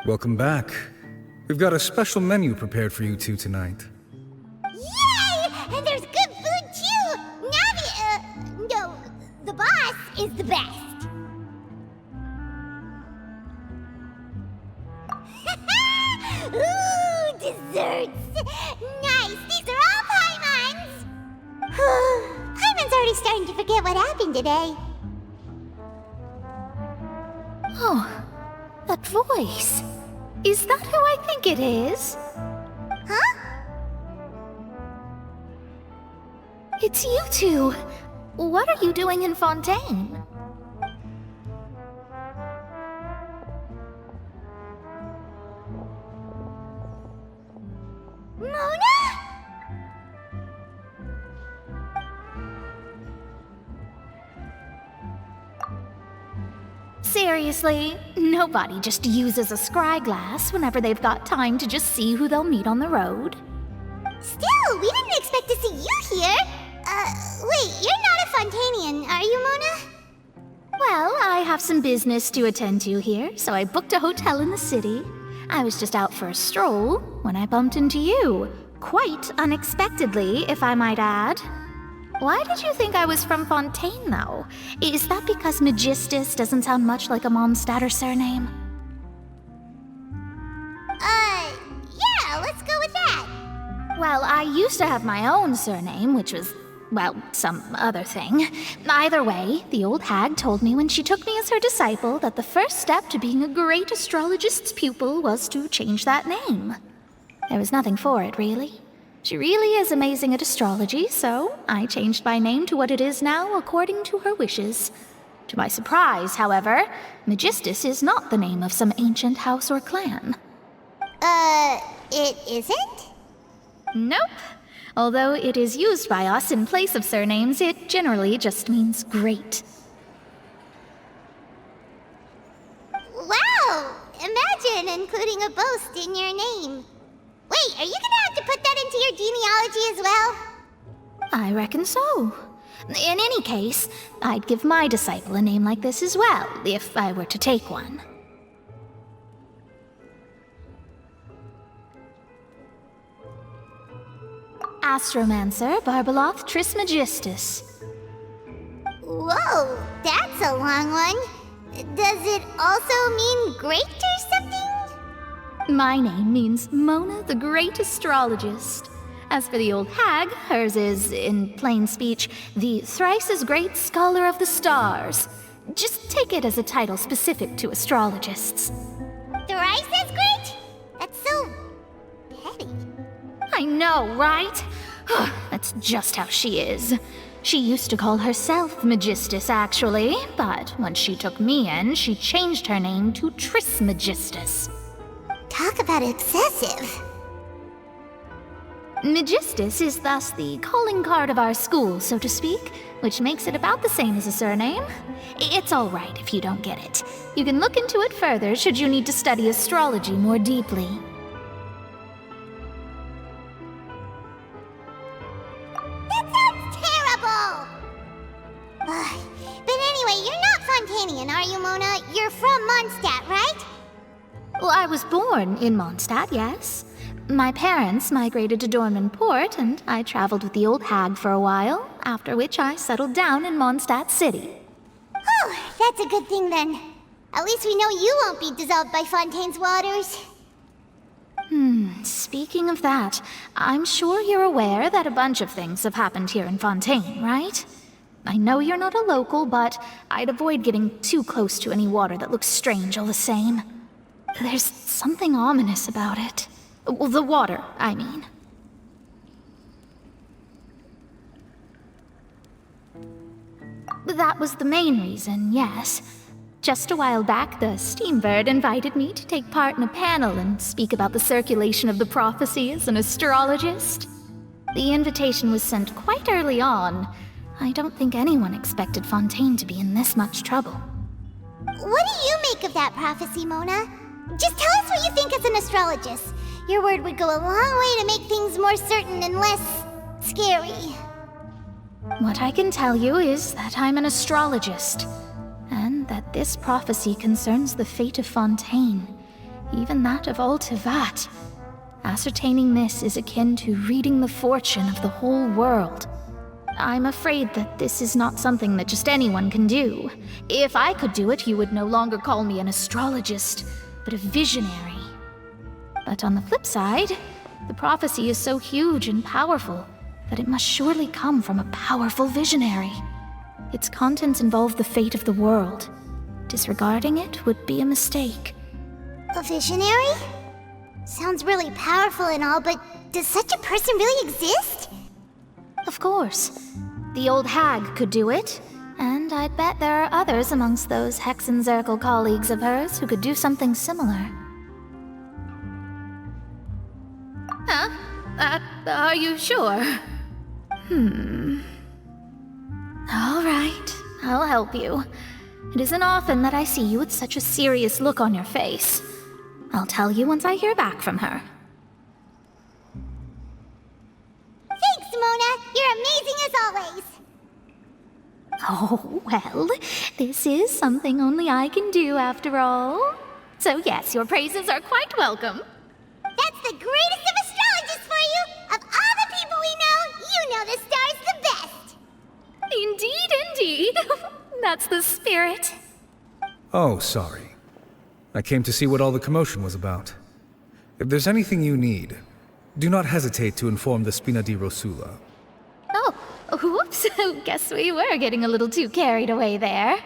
Welcome back. We've got a special menu prepared for you two tonight. Yay! And there's good food too! No, the boss is the best. Ooh, desserts! Nice! These are all Paimon's! Paimon's already starting to forget what happened today. Oh, that voice. Is that who I think it is? Huh? It's you two. What are you doing in Fontaine? Mona? Seriously, nobody just uses a scry glass whenever they've got time to just see who they'll meet on the road. Still, we didn't expect to see you here. Wait, you're not a Fontainian, are you, Mona? Well, I have some business to attend to here, so I booked a hotel in the city. I was just out for a stroll when I bumped into you. Quite unexpectedly, if I might add. Why did you think I was from Fontaine, though? Is that because Magistus doesn't sound much like a Mondstadter surname? Yeah, let's go with that. Well, I used to have my own surname, which was, well, some other thing. Either way, the old hag told me when she took me as her disciple that the first step to being a great astrologist's pupil was to change that name. There was nothing for it, really. She really is amazing at astrology, so I changed my name to what it is now according to her wishes. To my surprise, however, Magistus is not the name of some ancient house or clan. It isn't? Nope. Although it is used by us in place of surnames, it generally just means great. Wow! Imagine including a boast in your name. Wait, are you gonna have to put that into your genealogy as well? I reckon so. In any case, I'd give my disciple a name like this as well, if I were to take one. Astromancer Barbeloth Trismegistus. Whoa, that's a long one. Does it also mean great or something? My name means Mona the Great Astrologist. As for the old hag, hers is, in plain speech, the thrice-as-great Scholar of the Stars. Just take it as a title specific to astrologists. Thrice as great? That's so petty. I know, right? That's just how she is. She used to call herself Magistus, actually, but when she took me in, she changed her name to Trismegistus. Talk about excessive. Magistus is thus the calling card of our school, so to speak, which makes it about the same as a surname. It's all right if you don't get it. You can look into it further should you need to study astrology more deeply. That sounds terrible! But anyway, you're not Fontainian, are you, Mona? You're from Mondstadt, right? Well, I was born in Mondstadt, yes. My parents migrated to Dorman Port, and I traveled with the old hag for a while, after which I settled down in Mondstadt City. Oh, that's a good thing then. At least we know you won't be dissolved by Fontaine's waters. Speaking of that, I'm sure you're aware that a bunch of things have happened here in Fontaine, right? I know you're not a local, but I'd avoid getting too close to any water that looks strange all the same. There's something ominous about it. Well, the water, I mean. That was the main reason, yes. Just a while back, the Steambird invited me to take part in a panel and speak about the circulation of the prophecy as an astrologist. The invitation was sent quite early on. I don't think anyone expected Fontaine to be in this much trouble. What do you make of that prophecy, Mona? Just tell us what you think as an astrologist. Your word would go a long way to make things more certain and less scary. What I can tell you is that I'm an astrologist, and that this prophecy concerns the fate of Fontaine. even that of all Tivat. Ascertaining this is akin to reading the fortune of the whole world. I'm afraid that this is not something that just anyone can do. If I could do it, you would no longer call me an astrologist, but a visionary. But on the flip side, the prophecy is so huge and powerful that it must surely come from a powerful visionary. Its contents involve the fate of the world. Disregarding it would be a mistake. A visionary? Sounds really powerful and all, but does such a person really exist? Of course. The old hag could do it, and I'd bet there are others amongst those Hexenzirkel colleagues of hers who could do something similar. Huh? Are you sure? All right, I'll help you. It isn't often that I see you with such a serious look on your face. I'll tell you once I hear back from her. Thanks, Mona. You're amazing as always. Oh, well, this is something only I can do after all. So yes, your praises are quite welcome. That's the greatest of astrologists for you! Of all the people we know, you know the star's the best! Indeed, indeed. That's the spirit. Oh, sorry. I came to see what all the commotion was about. If there's anything you need, do not hesitate to inform the Spina di Rosula. Oh, whoops. Guess we were getting a little too carried away there.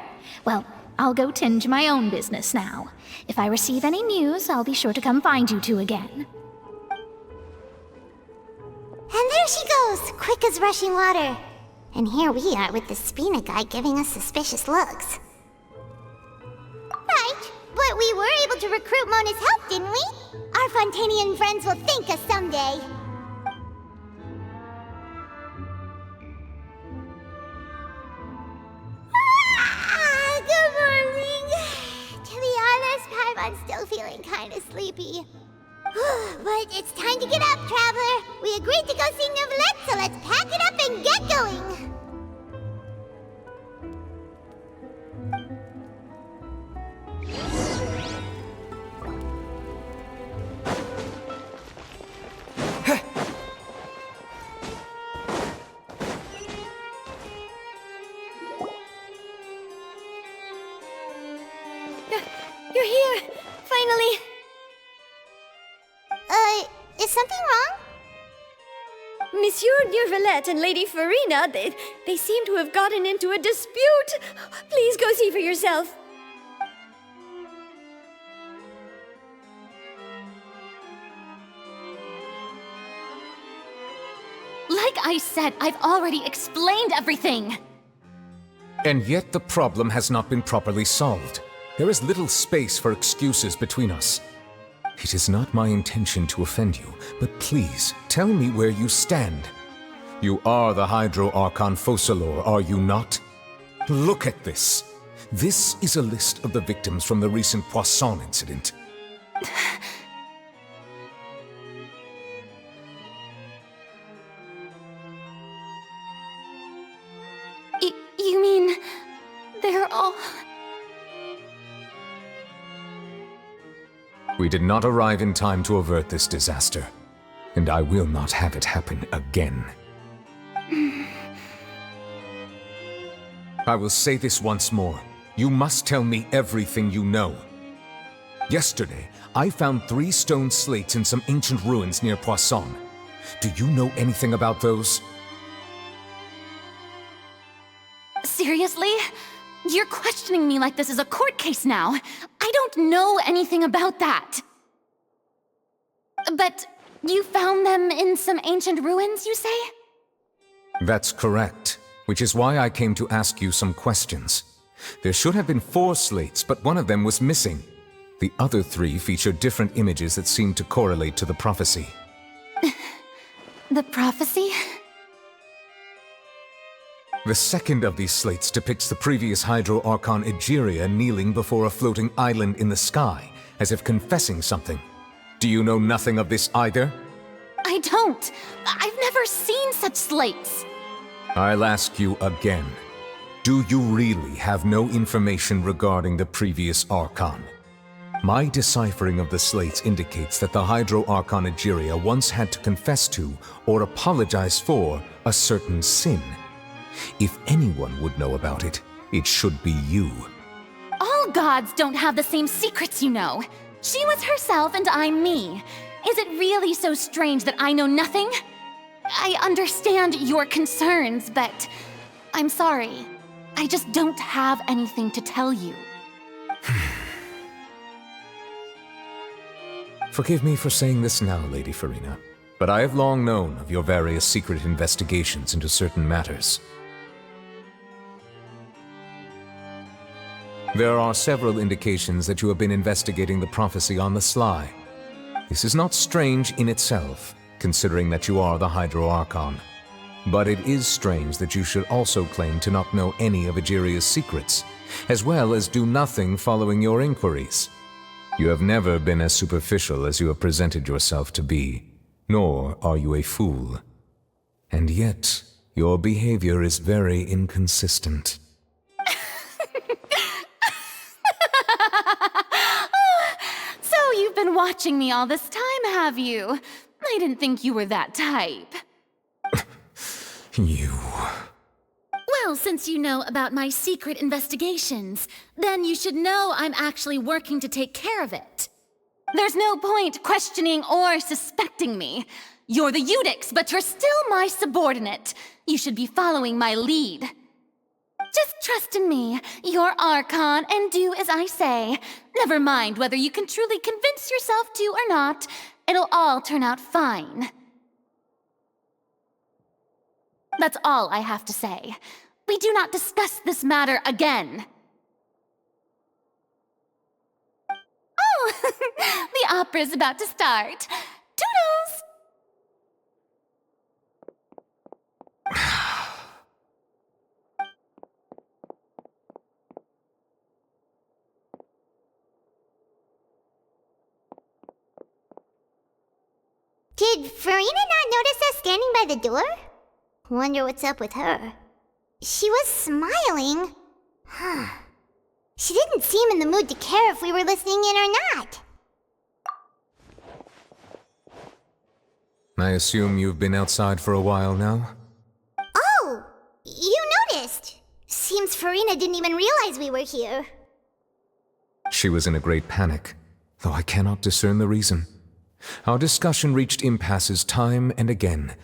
Well, I'll go tend to my own business now. If I receive any news, I'll be sure to come find you two again. And there she goes, quick as rushing water. And here we are with the Spina guy giving us suspicious looks. Right, but we were able to recruit Mona's help, didn't we? Our Fontainian friends will thank us someday. Good morning. To be honest, I'm still feeling kind of sleepy. But it's time to get up, Traveler. We agreed to go see Neuvillette, so let's pack it up and get going. You're here! Finally! Is something wrong? Monsieur Neuvillette and Lady Furina, they seem to have gotten into a dispute. Please go see for yourself. Like I said, I've already explained everything. And yet the problem has not been properly solved. There is little space for excuses between us. It is not my intention to offend you, but please, tell me where you stand. You are the Hydro Archon Focalor, are you not? Look at this. This is a list of the victims from the recent Poisson incident. You mean... they're all... We did not arrive in time to avert this disaster, and I will not have it happen again. I will say this once more. You must tell me everything you know. Yesterday, I found 3 stone slates in some ancient ruins near Poisson. Do you know anything about those? Seriously? You're questioning me like this is a court case now. I don't know anything about that. But you found them in some ancient ruins, you say? That's correct, which is why I came to ask you some questions. There should have been 4 slates, but one of them was missing. The other 3 featured different images that seemed to correlate to the prophecy. The prophecy? The second of these slates depicts the previous Hydro Archon Egeria kneeling before a floating island in the sky, as if confessing something. Do you know nothing of this either? I don't. I've never seen such slates. I'll ask you again. Do you really have no information regarding the previous Archon? My deciphering of the slates indicates that the Hydro Archon Egeria once had to confess to, or apologize for, a certain sin. If anyone would know about it, it should be you. All gods don't have the same secrets, you know. She was herself and I'm me. Is it really so strange that I know nothing? I understand your concerns, but I'm sorry. I just don't have anything to tell you. Forgive me for saying this now, Lady Furina, but I have long known of your various secret investigations into certain matters. There are several indications that you have been investigating the prophecy on the sly. This is not strange in itself, considering that you are the Hydro Archon. But it is strange that you should also claim to not know any of Egeria's secrets, as well as do nothing following your inquiries. You have never been as superficial as you have presented yourself to be, nor are you a fool. And yet, your behavior is very inconsistent. So you've been watching me all this time, have you? I didn't think you were that type. You... Well, since you know about my secret investigations, then you should know I'm actually working to take care of it. There's no point questioning or suspecting me. You're the Eudix, but you're still my subordinate. You should be following my lead. Just trust in me, your Archon, and do as I say. Never mind whether you can truly convince yourself to or not. It'll all turn out fine. That's all I have to say. We do not discuss this matter again. Oh, the opera's about to start. Toodles! Did Furina not notice us standing by the door? Wonder what's up with her. She was smiling. Huh. She didn't seem in the mood to care if we were listening in or not. I assume you've been outside for a while now? Oh! You noticed! Seems Furina didn't even realize we were here. She was in a great panic, though I cannot discern the reason. Our discussion reached impasses time and again,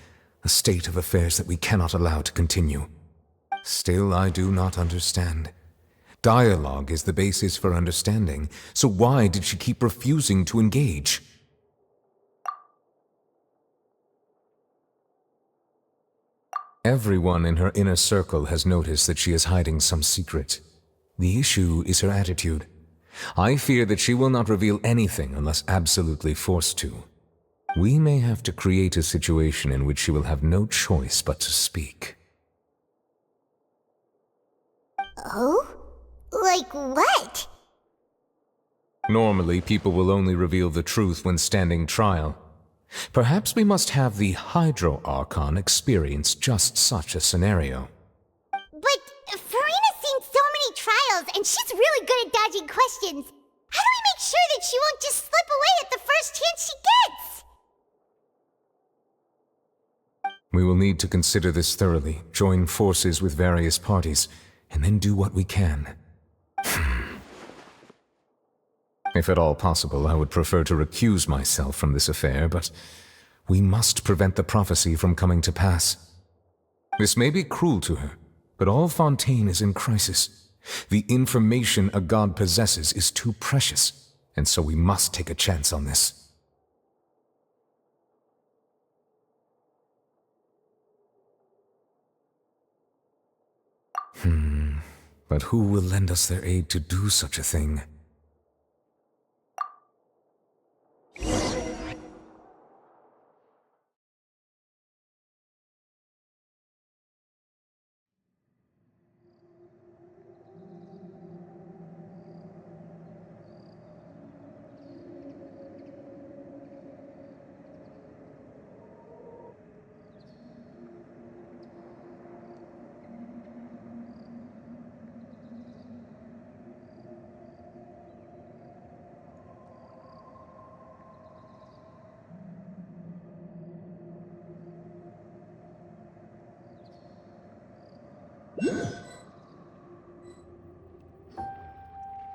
a state of affairs that we cannot allow to continue. Still, I do not understand. Dialogue is the basis for understanding, so why did she keep refusing to engage? Everyone in her inner circle has noticed that she is hiding some secret. The issue is her attitude. I fear that she will not reveal anything unless absolutely forced to. We may have to create a situation in which she will have no choice but to speak. Oh? Like what? Normally, people will only reveal the truth when standing trial. Perhaps we must have the Hydro Archon experience just such a scenario. But Furina's seen so many trials, and she's really good at dodging questions. How do we make sure that she won't just slip away at the first chance she gets? We will need to consider this thoroughly, join forces with various parties, and then do what we can. If at all possible, I would prefer to recuse myself from this affair, but we must prevent the prophecy from coming to pass. This may be cruel to her, but all Fontaine is in crisis. The information a god possesses is too precious, and so we must take a chance on this. But who will lend us their aid to do such a thing?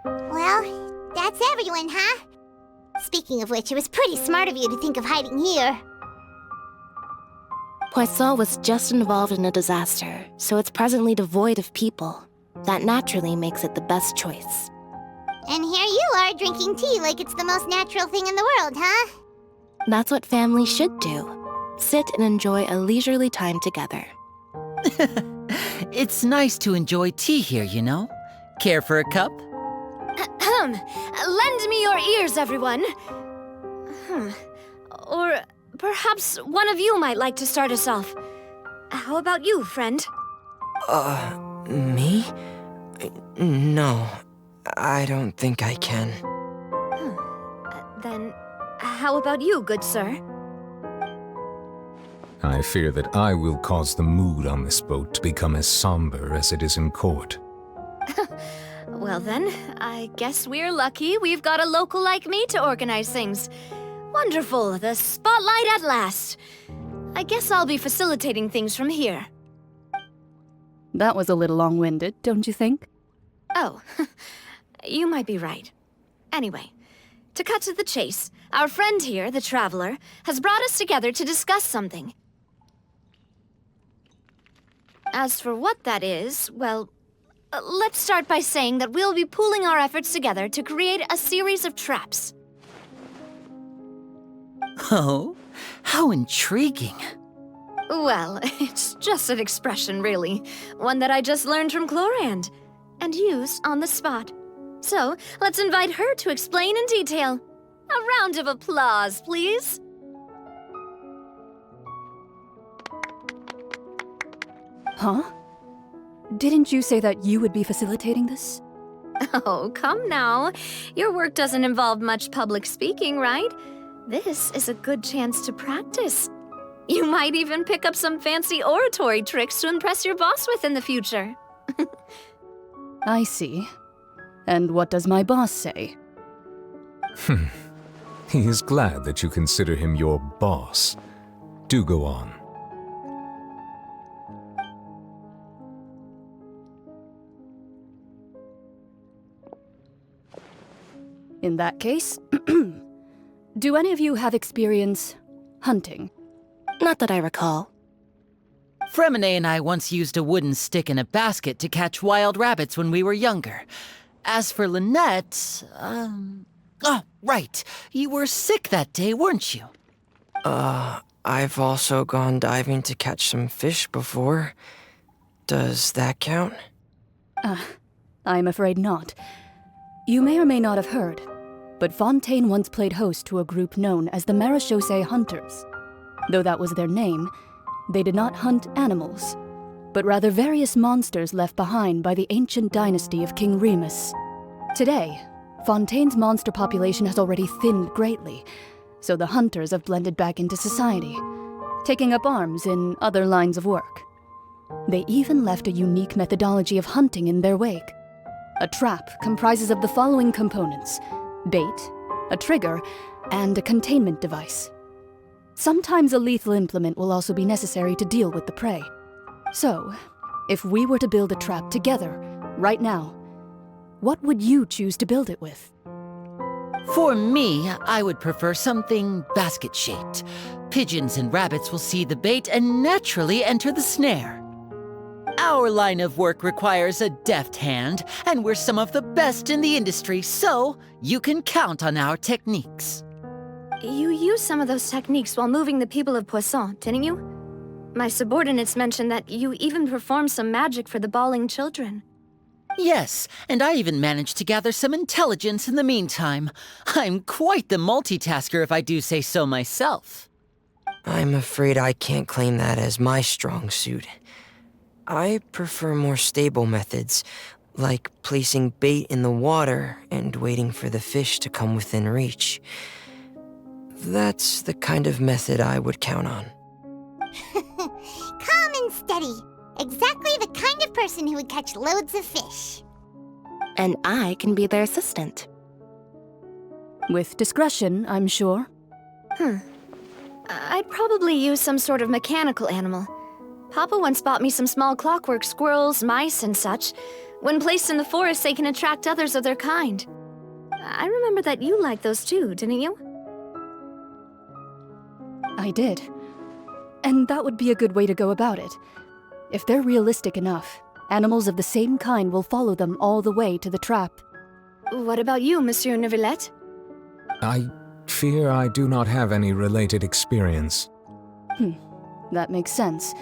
Well, that's everyone, huh? Speaking of which, it was pretty smart of you to think of hiding here. Poisson was just involved in a disaster, so it's presently devoid of people. That naturally makes it the best choice. And here you are drinking tea like it's the most natural thing in the world, huh? That's what families should do. Sit and enjoy a leisurely time together. It's nice to enjoy tea here, you know? Care for a cup? Lend me your ears, everyone. Or perhaps one of you might like to start us off. How about you, friend? Me? No, I don't think I can. Then, how about you, good sir? I fear that I will cause the mood on this boat to become as somber as it is in court. Well then, I guess we're lucky we've got a local like me to organize things. Wonderful, the spotlight at last. I guess I'll be facilitating things from here. That was a little long-winded, don't you think? Oh, you might be right. Anyway, to cut to the chase, our friend here, the Traveler, has brought us together to discuss something. As for what that is, well, let's start by saying that we'll be pooling our efforts together to create a series of traps. Oh, how intriguing. Well, it's just an expression, really. One that I just learned from Chlorand, and used on the spot. So, let's invite her to explain in detail. A round of applause, please. Huh? Didn't you say that you would be facilitating this? Oh, come now. Your work doesn't involve much public speaking, right? This is a good chance to practice. You might even pick up some fancy oratory tricks to impress your boss with in the future. I see. And what does my boss say? He is glad that you consider him your boss. Do go on. In that case, do any of you have experience hunting? Not that I recall. Fremine and I once used a wooden stick in a basket to catch wild rabbits when we were younger. As for Lynette, oh, right. You were sick that day, weren't you? I've also gone diving to catch some fish before. Does that count? I'm afraid not. You may or may not have heard, but Fontaine once played host to a group known as the Marechaussee Hunters. Though that was their name, they did not hunt animals, but rather various monsters left behind by the ancient dynasty of King Remus. Today, Fontaine's monster population has already thinned greatly, so the hunters have blended back into society, taking up arms in other lines of work. They even left a unique methodology of hunting in their wake. A trap comprises of the following components: bait, a trigger, and a containment device. Sometimes a lethal implement will also be necessary to deal with the prey. So, if we were to build a trap together, right now, what would you choose to build it with? For me, I would prefer something basket-shaped. Pigeons and rabbits will see the bait and naturally enter the snare. Our line of work requires a deft hand, and we're some of the best in the industry, so you can count on our techniques. You used some of those techniques while moving the people of Poisson, didn't you? My subordinates mentioned that you even performed some magic for the bawling children. Yes, and I even managed to gather some intelligence in the meantime. I'm quite the multitasker if I do say so myself. I'm afraid I can't claim that as my strong suit. I prefer more stable methods, like placing bait in the water and waiting for the fish to come within reach. That's the kind of method I would count on. Calm and steady. Exactly the kind of person who would catch loads of fish. And I can be their assistant. With discretion, I'm sure. I'd probably use some sort of mechanical animal. Papa once bought me some small clockwork squirrels, mice, and such. When placed in the forest, they can attract others of their kind. I remember that you liked those too, didn't you? I did. And that would be a good way to go about it. If they're realistic enough, animals of the same kind will follow them all the way to the trap. What about you, Monsieur Neuvillette? I fear I do not have any related experience. That makes sense.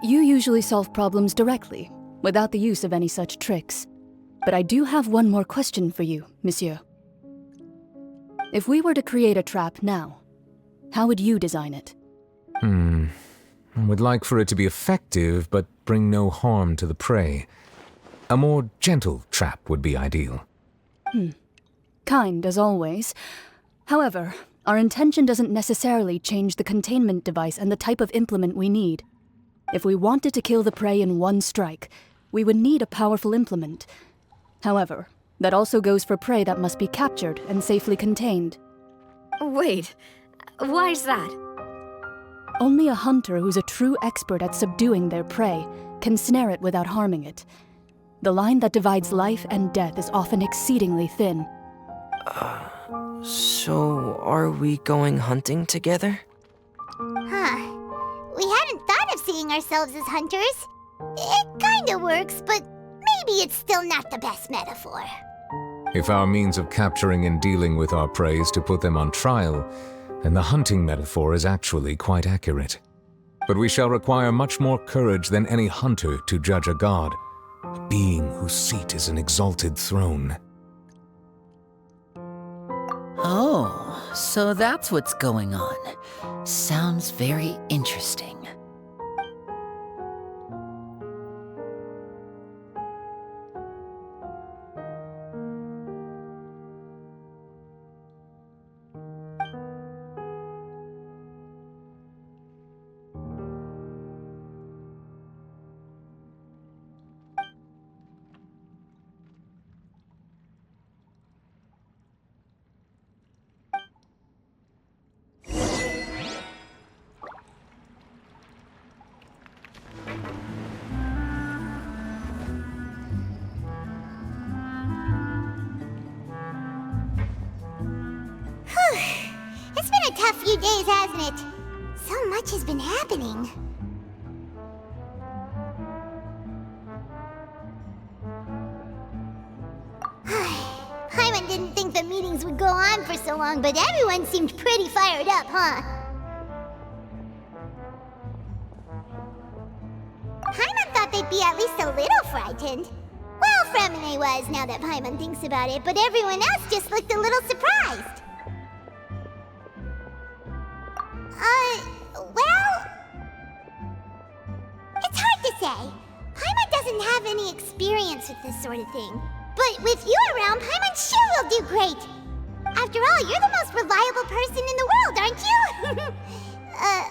You usually solve problems directly, without the use of any such tricks. But I do have one more question for you, monsieur. If we were to create a trap now, how would you design it? I would like for it to be effective, but bring no harm to the prey. A more gentle trap would be ideal. Kind, as always. However, our intention doesn't necessarily change the containment device and the type of implement we need. If we wanted to kill the prey in one strike, we would need a powerful implement. However, that also goes for prey that must be captured and safely contained. Wait, why's that? Only a hunter who's a true expert at subduing their prey can snare it without harming it. The line that divides life and death is often exceedingly thin. So are we going hunting together? Huh. We hadn't thought of seeing ourselves as hunters. It kinda works, but maybe it's still not the best metaphor. If our means of capturing and dealing with our prey is to put them on trial, then the hunting metaphor is actually quite accurate. But we shall require much more courage than any hunter to judge a god, a being whose seat is an exalted throne. Oh, so that's what's going on. Sounds very interesting. It's been a tough few days, hasn't it? So much has been happening. Paimon didn't think the meetings would go on for so long, but everyone seemed pretty fired up, huh? Paimon thought they'd be at least a little frightened. Well, Fremine was, now that Paimon thinks about it, but everyone else just looked a little surprised. Well... It's hard to say. Paimon doesn't have any experience with this sort of thing. But with you around, Paimon sure will do great. After all, you're the most reliable person in the world, aren't you? Huh?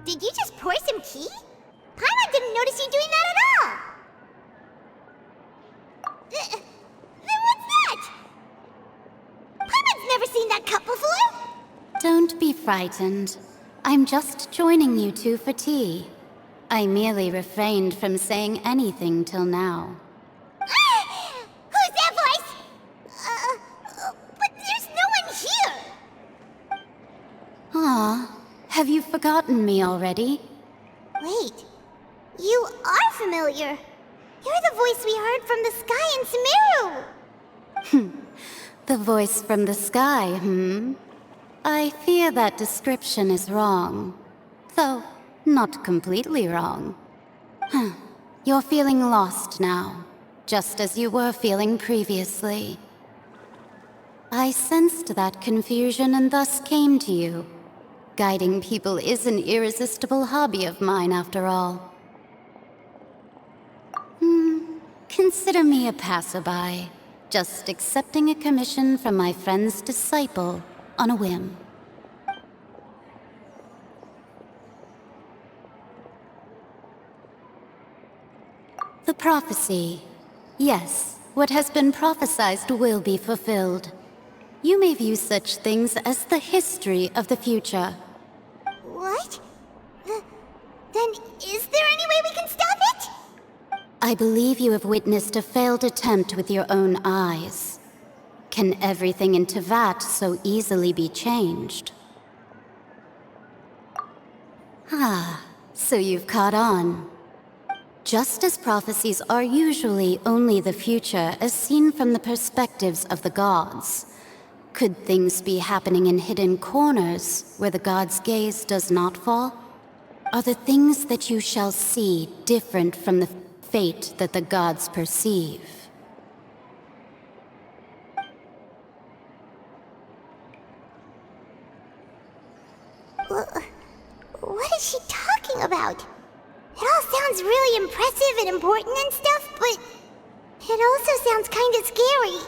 Did you just pour some tea? Paimon didn't notice you doing that at all. Then what's that? Paimon's never seen that cup before. Don't be frightened. I'm just joining you two for tea. I merely refrained from saying anything till now. Who's that voice? But there's no one here. Ah, have you forgotten me already? Wait, you are familiar. You're the voice we heard from the sky in Sumeru. The voice from the sky, I fear that description is wrong. Though, not completely wrong. You're feeling lost now, just as you were feeling previously. I sensed that confusion and thus came to you. Guiding people is an irresistible hobby of mine, after all. Consider me a passerby, just accepting a commission from my friend's disciple on a whim. The prophecy. Yes, what has been prophesized will be fulfilled. You may view such things as the history of the future. What? Then is there any way we can stop it? I believe you have witnessed a failed attempt with your own eyes. Can everything in Tevat so easily be changed? Ah, so you've caught on. Just as prophecies are usually only the future as seen from the perspectives of the gods, could things be happening in hidden corners where the gods' gaze does not fall? Are the things that you shall see different from the fate that the gods perceive? What is she talking about? It all sounds really impressive and important and stuff, but it also sounds kinda scary.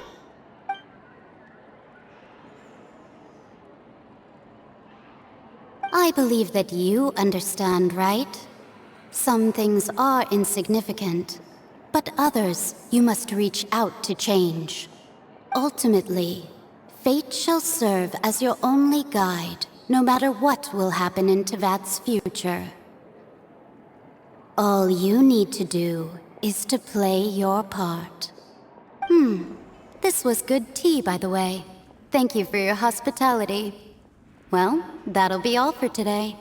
I believe that you understand, right? Some things are insignificant, but others you must reach out to change. Ultimately, fate shall serve as your only guide, no matter what will happen in Tevat's future. All you need to do is to play your part. This was good tea, by the way. Thank you for your hospitality. Well, that'll be all for today.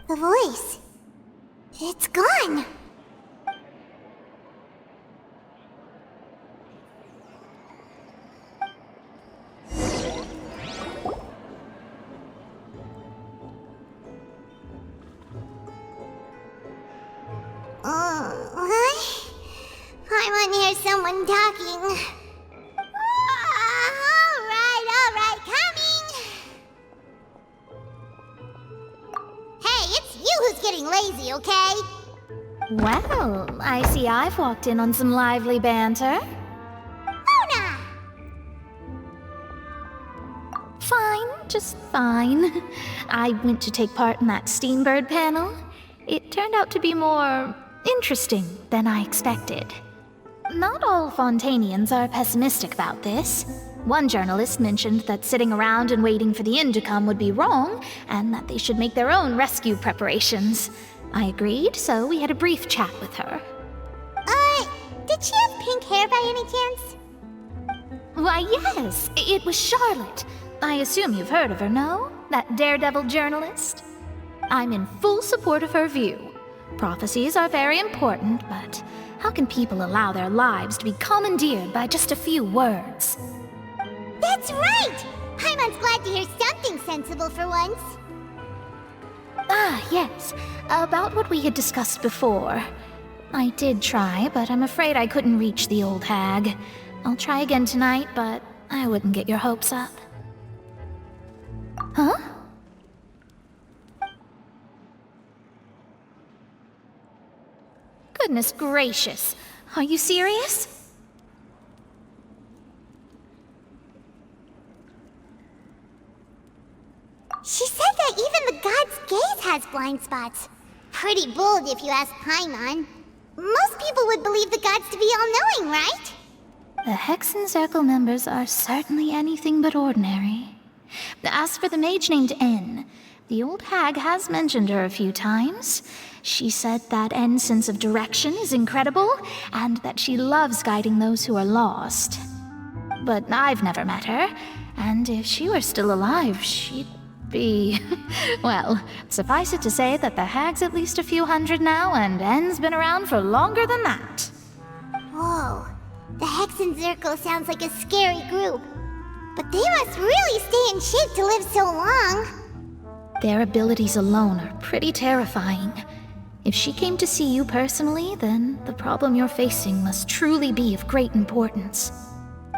The voice. It's gone. What? I want to hear someone talking. All right, coming. Hey, it's you who's getting lazy, okay? Well, I see I've walked in on some lively banter. Luna! Fine, just fine. I went to take part in that Steambird panel. It turned out to be more interesting than I expected. Not all Fontainians are pessimistic about this. One journalist mentioned that sitting around and waiting for the end to come would be wrong, and that they should make their own rescue preparations. I agreed, so we had a brief chat with her. Did she have pink hair by any chance? Why, yes, it was Charlotte. I assume you've heard of her, no? That daredevil journalist? I'm in full support of her view. Prophecies are very important, but how can people allow their lives to be commandeered by just a few words? That's right! Paimon's glad to hear something sensible for once. Ah, yes. About what we had discussed before. I did try, but I'm afraid I couldn't reach the old hag. I'll try again tonight, but I wouldn't get your hopes up. Huh? Goodness gracious. Are you serious? She said that even the god's gaze has blind spots. Pretty bold if you ask Paimon. Most people would believe the gods to be all-knowing, right? The Hexen Circle members are certainly anything but ordinary. As for the mage named N, the old hag has mentioned her a few times. She said that N's sense of direction is incredible, and that she loves guiding those who are lost. But I've never met her, and if she were still alive, she'd be... well, suffice it to say that the hag's at least a few hundred now, and N's been around for longer than that. Whoa. The Hexen Circle sounds like a scary group. But they must really stay in shape to live so long. Their abilities alone are pretty terrifying. If she came to see you personally, then the problem you're facing must truly be of great importance.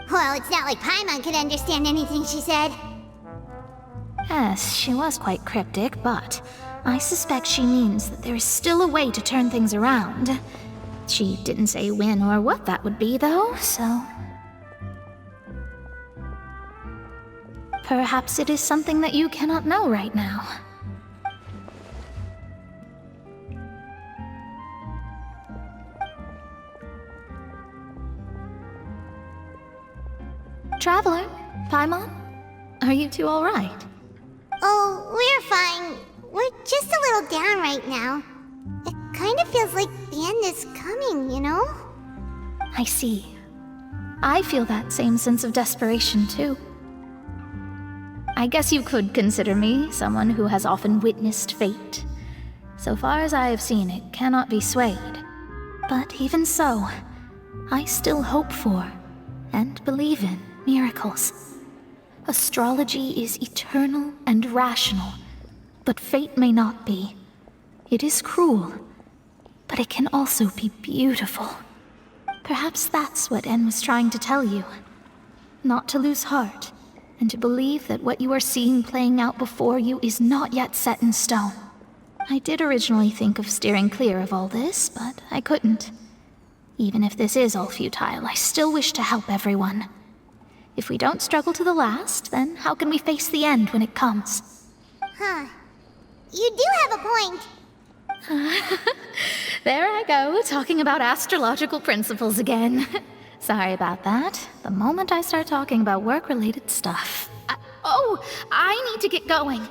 Well, it's not like Paimon could understand anything she said. Yes, she was quite cryptic, but I suspect she means that there is still a way to turn things around. She didn't say when or what that would be, though, so... perhaps it is something that you cannot know right now. Traveler, Paimon? Are you two alright? Oh, we're fine. We're just a little down right now. It kind of feels like the end is coming, you know? I see. I feel that same sense of desperation, too. I guess you could consider me someone who has often witnessed fate. So far as I have seen, it cannot be swayed. But even so, I still hope for, and believe in, miracles. Astrology is eternal and rational, but fate may not be. It is cruel, but it can also be beautiful. Perhaps that's what En was trying to tell you. Not to lose heart, and to believe that what you are seeing playing out before you is not yet set in stone. I did originally think of steering clear of all this, but I couldn't. Even if this is all futile, I still wish to help everyone. If we don't struggle to the last, then how can we face the end when it comes? Huh. You do have a point. There I go, talking about astrological principles again. Sorry about that. The moment I start talking about work-related stuff. I need to get going.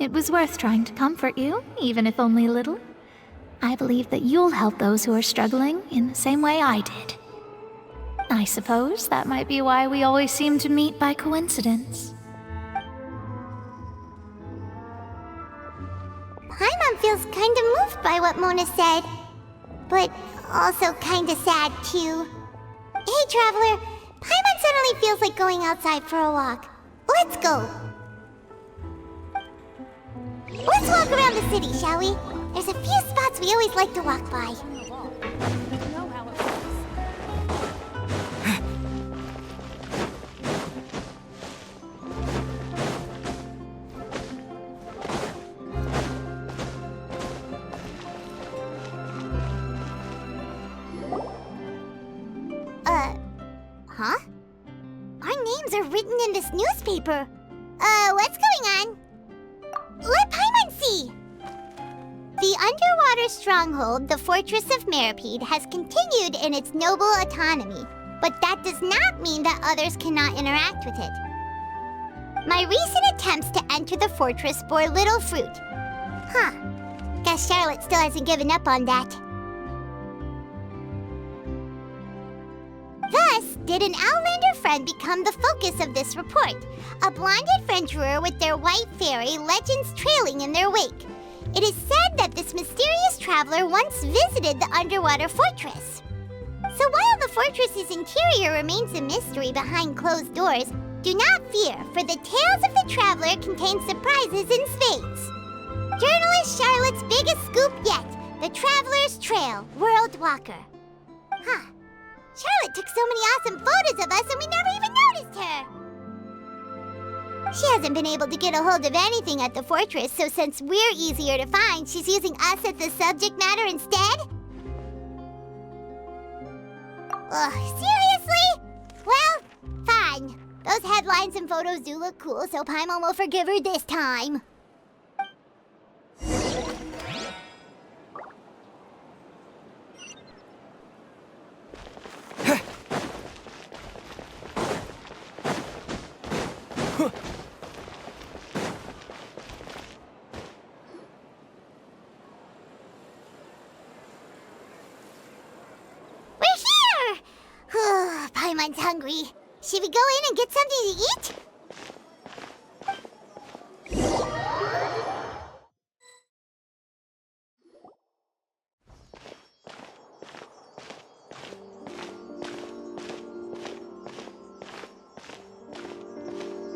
It was worth trying to comfort you, even if only a little. I believe that you'll help those who are struggling in the same way I did. I suppose that might be why we always seem to meet by coincidence. Paimon feels kind of moved by what Mona said, but also kind of sad too. Hey, Traveler, Paimon suddenly feels like going outside for a walk. Let's go. Let's walk around the city, shall we? There's a few spots we always like to walk by. Huh? Our names are written in this newspaper. What's going on? Let Paimon see! The underwater stronghold, the Fortress of Meripede, has continued in its noble autonomy, but that does not mean that others cannot interact with it. My recent attempts to enter the fortress bore little fruit. Huh. Guess Charlotte still hasn't given up on that. Thus, did an Outlander friend become the focus of this report, a blonde adventurer with their white fairy legends trailing in their wake. It is said that this mysterious traveler once visited the underwater fortress. So while the fortress's interior remains a mystery behind closed doors, do not fear, for the tales of the traveler contain surprises in spades. Journalist Charlotte's biggest scoop yet, the Traveler's Trail, World Walker. Huh. Charlotte took so many awesome photos of us and we never even noticed her! She hasn't been able to get a hold of anything at the fortress, so since we're easier to find, she's using us as the subject matter instead? Ugh, seriously? Well, fine. Those headlines and photos do look cool, so Paimon will forgive her this time. Paimon's hungry. Should we go in and get something to eat?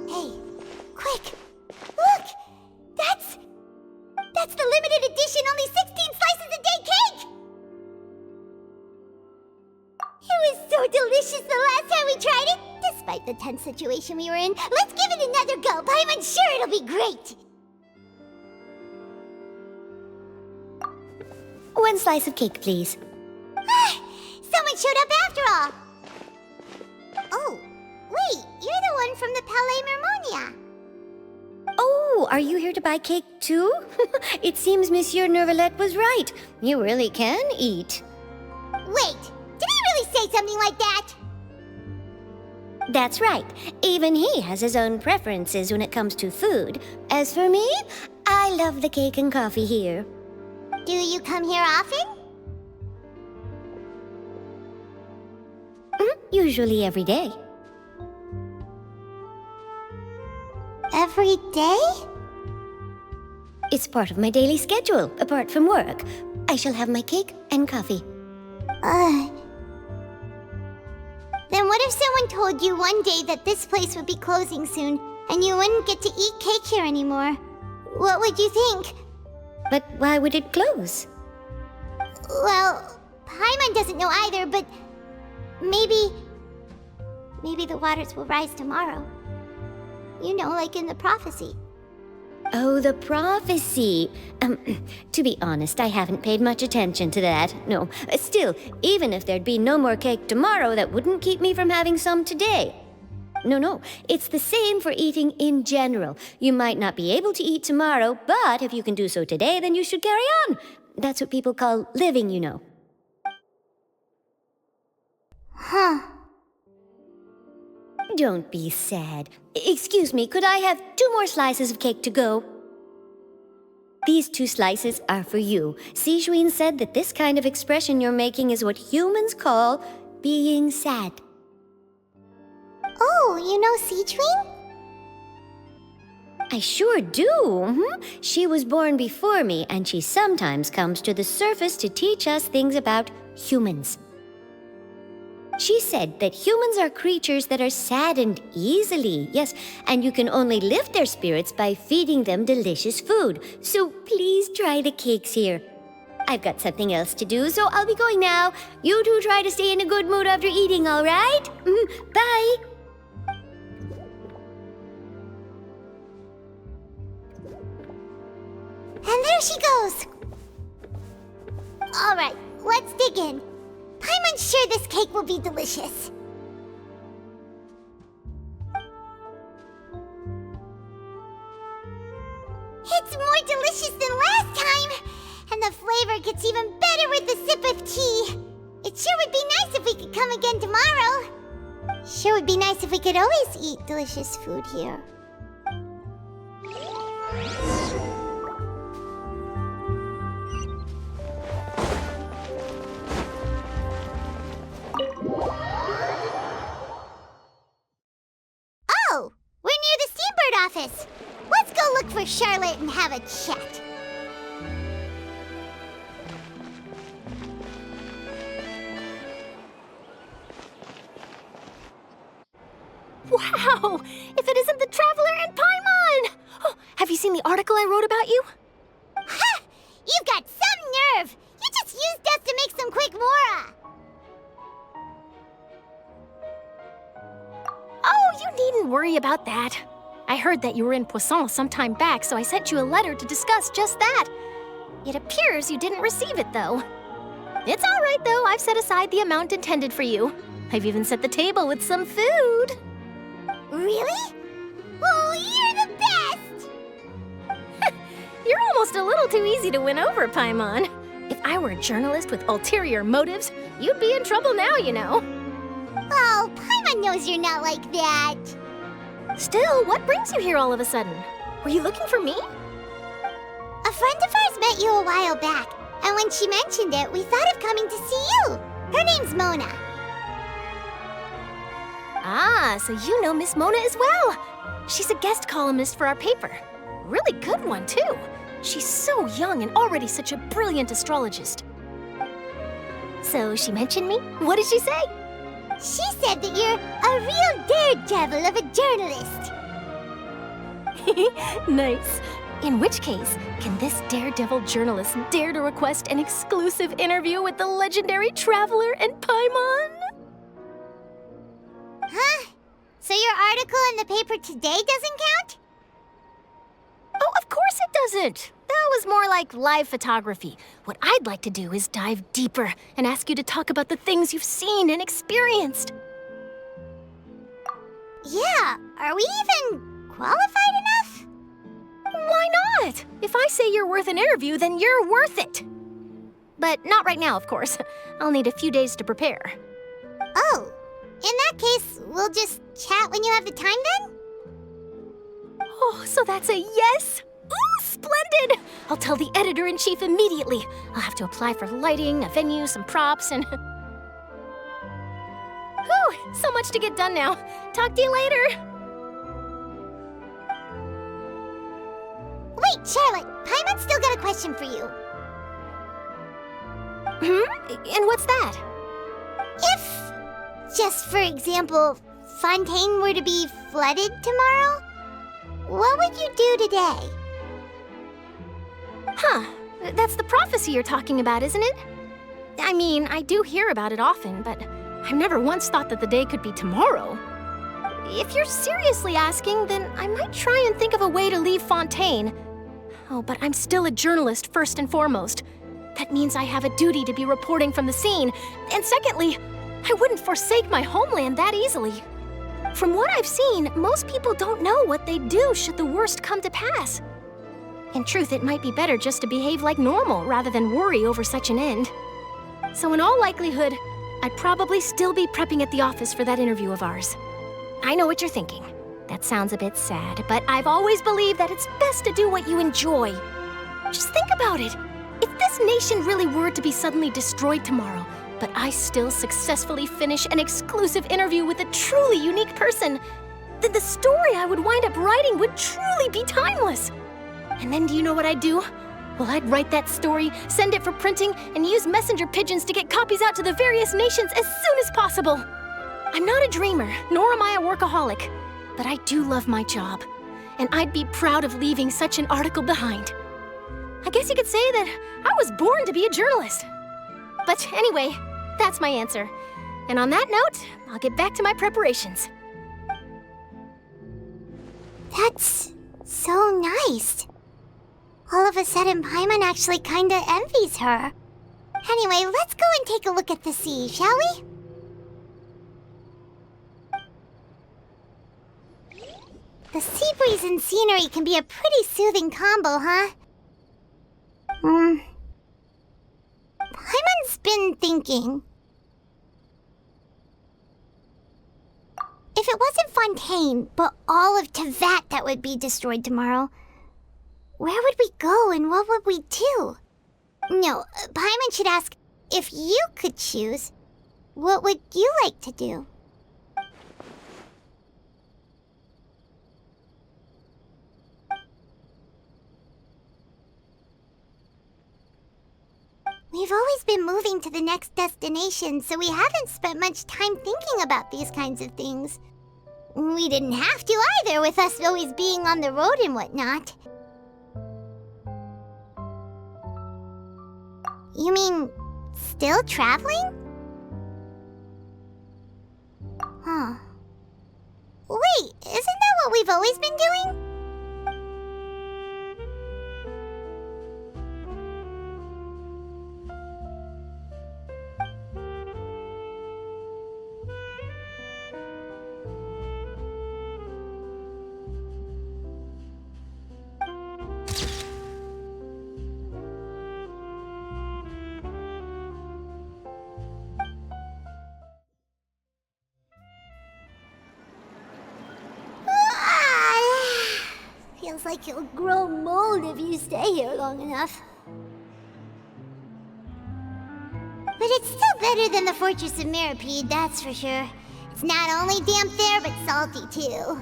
Hey, quick! Look! That's the limited edition only 16 slices a day cake! It was so delicious the last time we tried it! Despite the tense situation we were in, let's give it another go! Paimon's sure it'll be great! One slice of cake, please. Someone showed up after all! Oh, wait, you're the one from the Palais Mermonia. Oh, are you here to buy cake too? It seems Monsieur Neuvillette was right. You really can eat. Wait, did he really say something like that? That's right. Even he has his own preferences when it comes to food. As for me, I love the cake and coffee here. Do you come here often? Usually every day. Every day? It's part of my daily schedule, apart from work. I shall have my cake and coffee. Then what if someone told you one day that this place would be closing soon, and you wouldn't get to eat cake here anymore? What would you think? But why would it close? Well, Paimon doesn't know either, but maybe the waters will rise tomorrow. You know, like in the prophecy. Oh, the prophecy. To be honest, I haven't paid much attention to that. No, still, even if there'd be no more cake tomorrow, that wouldn't keep me from having some today. No, it's the same for eating in general. You might not be able to eat tomorrow, but if you can do so today, then you should carry on. That's what people call living, you know. Huh. Don't be sad. Excuse me, could I have 2 more slices of cake to go? These 2 slices are for you. Sijouin said that this kind of expression you're making is what humans call being sad. Oh, you know Sijouin? I sure do. She was born before me, and she sometimes comes to the surface to teach us things about humans. She said that humans are creatures that are saddened easily, yes, and you can only lift their spirits by feeding them delicious food. So please try the cakes here. I've got something else to do, so I'll be going now. You two try to stay in a good mood after eating, all right? Bye. And there she goes. All right, let's dig in. Paimon's sure this cake will be delicious. It's more delicious than last time, and the flavor gets even better with the sip of tea. It sure would be nice if we could come again tomorrow. Sure would be nice if we could always eat delicious food here. Oh, we're near the Steambird office. Let's go look for Charlotte and have a chat. Wow! If it isn't the Traveler and Paimon! Oh, have you seen the article I wrote about you? Ha! You've got some nerve! You just used us to make some quick mora! Oh, you needn't worry about that. I heard that you were in Poisson some time back, so I sent you a letter to discuss just that. It appears you didn't receive it, though. It's all right, though. I've set aside the amount intended for you. I've even set the table with some food. Really? Oh, you're the best! You're almost a little too easy to win over, Paimon. If I were a journalist with ulterior motives, you'd be in trouble now, you know. Oh, Paimon knows you're not like that. Still, what brings you here all of a sudden? Were you looking for me? A friend of ours met you a while back, and when she mentioned it, we thought of coming to see you. Her name's Mona. Ah, so you know Miss Mona as well. She's a guest columnist for our paper. Really good one, too. She's so young and already such a brilliant astrologist. So she mentioned me? What did she say? She said that you're a real daredevil of a journalist. Nice. In which case, can this daredevil journalist dare to request an exclusive interview with the legendary Traveler and Paimon? Huh? So your article in the paper today doesn't count? Oh, of course it doesn't. That was more like live photography. What I'd like to do is dive deeper and ask you to talk about the things you've seen and experienced. Yeah, are we even qualified enough? Why not? If I say you're worth an interview, then you're worth it. But not right now, of course. I'll need a few days to prepare. Oh, In that case, we'll just chat when you have the time then? Oh, so that's a yes? Ooh, splendid! I'll tell the editor-in-chief immediately. I'll have to apply for lighting, a venue, some props, and... Whew, so much to get done now. Talk to you later. Wait, Charlotte, Paimon's still got a question for you. And what's that? If, just for example, Fontaine were to be flooded tomorrow, what would you do today? Huh, that's the prophecy you're talking about, isn't it? I mean, I do hear about it often, but I've never once thought that the day could be tomorrow. If you're seriously asking, then I might try and think of a way to leave Fontaine. Oh, but I'm still a journalist first and foremost. That means I have a duty to be reporting from the scene. And secondly, I wouldn't forsake my homeland that easily. From what I've seen, most people don't know what they'd do should the worst come to pass. In truth, it might be better just to behave like normal rather than worry over such an end. So in all likelihood, I'd probably still be prepping at the office for that interview of ours. I know what you're thinking. That sounds a bit sad, but I've always believed that it's best to do what you enjoy. Just think about it. If this nation really were to be suddenly destroyed tomorrow, but I still successfully finish an exclusive interview with a truly unique person, then the story I would wind up writing would truly be timeless. And then do you know what I'd do? Well, I'd write that story, send it for printing, and use messenger pigeons to get copies out to the various nations as soon as possible. I'm not a dreamer, nor am I a workaholic, but I do love my job, and I'd be proud of leaving such an article behind. I guess you could say that I was born to be a journalist. But anyway, that's my answer. And on that note, I'll get back to my preparations. That's so nice. All of a sudden, Paimon actually kinda envies her. Anyway, let's go and take a look at the sea, shall we? The sea breeze and scenery can be a pretty soothing combo, huh? Paimon's been thinking. If it wasn't Fontaine, but all of Tevat that would be destroyed tomorrow, where would we go and what would we do? No, Paimon should ask, if you could choose, what would you like to do? We've always been moving to the next destination, so we haven't spent much time thinking about these kinds of things. We didn't have to either, with us always being on the road and whatnot. You mean, still traveling? Huh. Wait, isn't that what we've always been doing? Feels like you'll grow mold if you stay here long enough. But it's still better than the Fortress of Meropide, that's for sure. It's not only damp there, but salty too.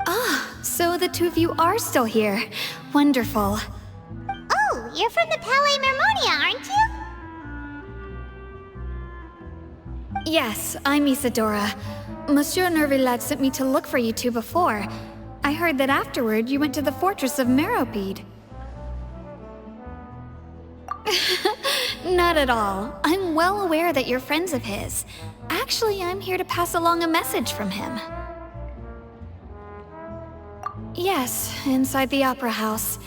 Ah, so the two of you are still here. Wonderful. Oh, you're from the Palais Mermonia, aren't you? Yes, I'm Isadora. Monsieur Nervillet sent me to look for you two before. I heard that afterward you went to the Fortress of Meropide. Not at all. I'm well aware that you're friends of his. Actually, I'm here to pass along a message from him. Yes, inside the Opera House.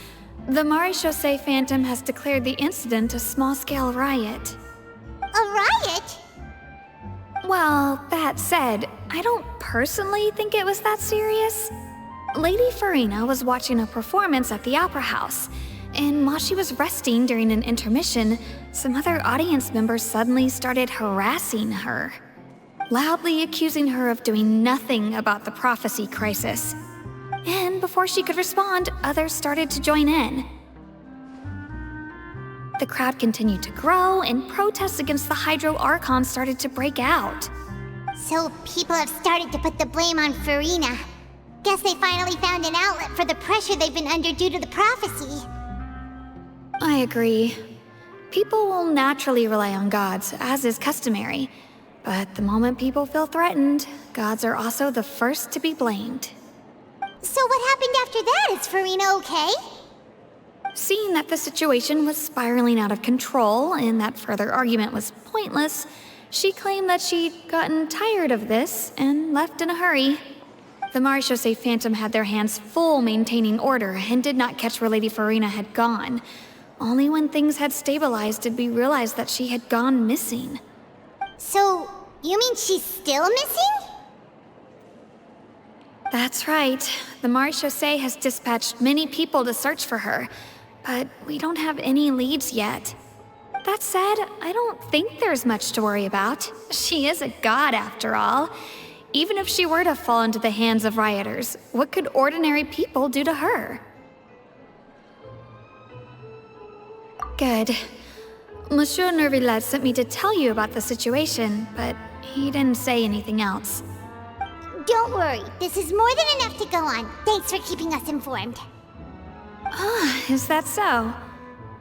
The Maréchaussée Phantom has declared the incident a small-scale riot. A riot? Well, that said, I don't personally think it was that serious. Lady Furina was watching a performance at the Opera House, And while she was resting during an intermission, some other audience members suddenly started harassing her, loudly accusing her of doing nothing about the prophecy crisis. And before she could respond, others started to join in. The crowd continued to grow, and protests against the Hydro Archon started to break out. So people have started to put the blame on Furina. Guess they finally found an outlet for the pressure they've been under due to the prophecy. I agree. People will naturally rely on gods, as is customary. But the moment people feel threatened, gods are also the first to be blamed. So what happened after that? Is Furina okay? Seeing that the situation was spiraling out of control and that further argument was pointless, she claimed that she'd gotten tired of this and left in a hurry. The Marechaussee Phantom had their hands full maintaining order and did not catch where Lady Furina had gone. Only when things had stabilized did we realize that she had gone missing. So, you mean she's still missing? That's right. The Marechaussee has dispatched many people to search for her, but we don't have any leads yet. That said, I don't think there's much to worry about. She is a god after all. Even if she were to fall into the hands of rioters, what could ordinary people do to her? Good. Monsieur Nervillet sent me to tell you about the situation, but he didn't say anything else. Don't worry, this is more than enough to go on. Thanks for keeping us informed. Ah, is that so?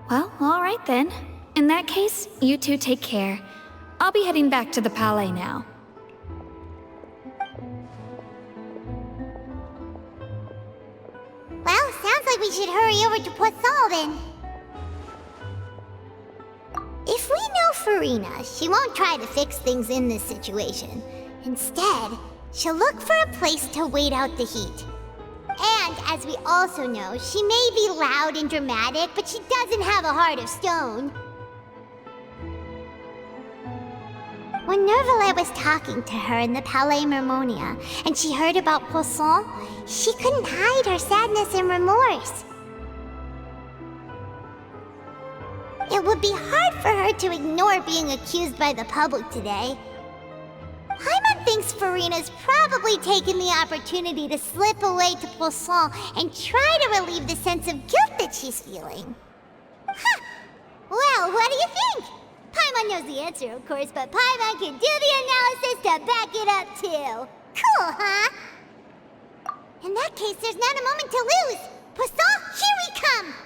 Well, all right then. In that case, you two take care. I'll be heading back to the Palais now. Well, sounds like we should hurry over to Poisson then. If we know Furina, she won't try to fix things in this situation. Instead, she'll look for a place to wait out the heat. And, as we also know, she may be loud and dramatic, but she doesn't have a heart of stone. When Nervillet was talking to her in the Palais Mermonia, and she heard about Poisson, she couldn't hide her sadness and remorse. It would be hard for her to ignore being accused by the public today. Paimon thinks Furina's probably taken the opportunity to slip away to Poisson and try to relieve the sense of guilt that she's feeling. Huh. Well, what do you think? Paimon knows the answer, of course, but Paimon can do the analysis to back it up, too. Cool, huh? In that case, there's not a moment to lose. Poisson, here we come!